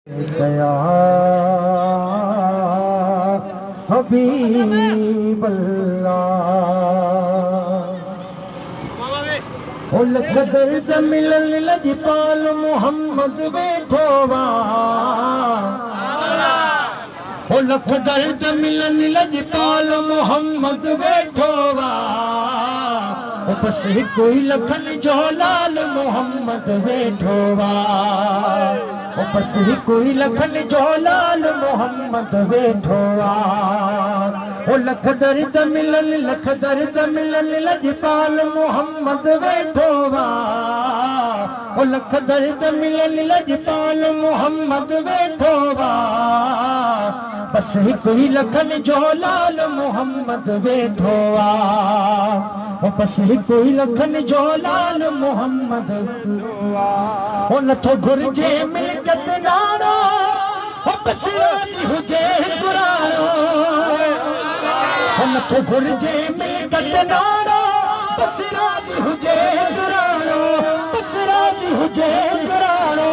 या हबीब अल्लाह लख दर्द मिलन लजपाल मोहम्मद वेठो लख दर्द मिलन लजपाल मोहम्मद वेठो बस कोई लखन जो लाल मोहम्मद वेठो बस कोई लखन जो लाल मोहम्मद वेठो लख दर्द मिलन लजपाल मोहम्मद वेठो लख दर्द मिलन लजपाल मोहम्मद वेठो बस कोई लखन जो लाल मोहम्मद वेठो बस कोई लखन जो लाल मोहम्मद नथो घुर्जे मिल्कत नारो बस राज़ी हुजे गुरारो नथो घुर्जे मिल्कत नारो बस राज़ी हुजे गुरारो बस राज़ी हुजे गुरारो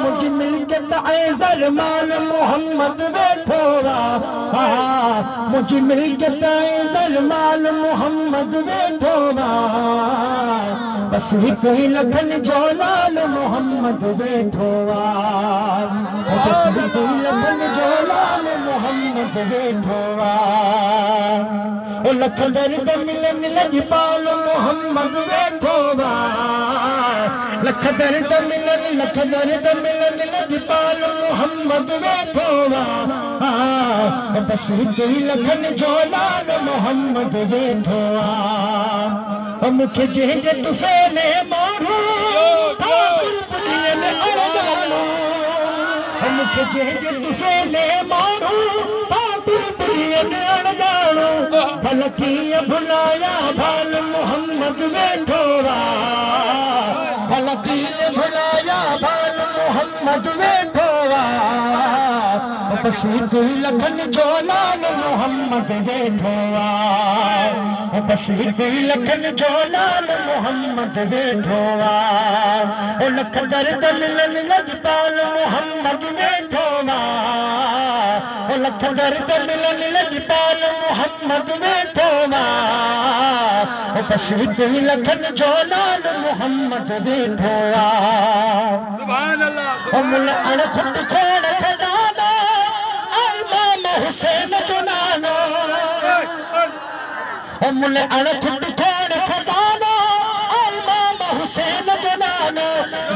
मुझी मिल्कत ऐं ज़रमान मोहम्मद वेठो मुझी मिल्कत ऐं ज़रमान मोहम्मद वेठो बस कोई लखन जो लाल मोहम्मद वेठो बस कोई लखन जो लाल मोहम्मद वेठो लख दर्द मिलन लजपाल मोहम्मद वेठो लख दर्द मिलन लजपाल मोहम्मद वेठो बस कोई लखन जो लाल मोहम्मद वेठो मुखे जंहिंजे तुफ़ैले माण्हू मुखे जंहिंजे तुफ़ैले माण्हू भल कीअं भुलाया भाल मोहम्मद वेठो भल कीअं भुलाया भाल मोहम्मद वेठो बस कोई लखन जो लाल मोहम्मद वेठो बस कोई लखन जो लाल मोहम्मद वेठो लख दर्द मिलन लजपाल मोहम्मद वेठो लख दर्द मिलन लजपाल मोहम्मद वेठो बस कोई लखन जो लाल मोहम्मद वेठो सुभान अल्लाह मुल अणखुट खोड़ खजाना इमाम हुसैन जो नालो मुल अणखुट खोड़ खजाना इमाम हुसैन जो नालो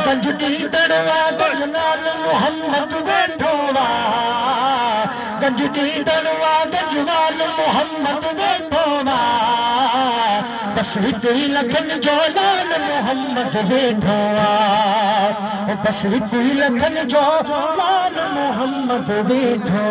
गंज दी दरवा गंज नाल मोहम्मद वेठो गंज दी दरवा गंज नाल मोहम्मद वेठो बस कोई लखन जो लाल मोहम्मद वेठो बस कोई लखन जो लाल मोहम्मद वेठो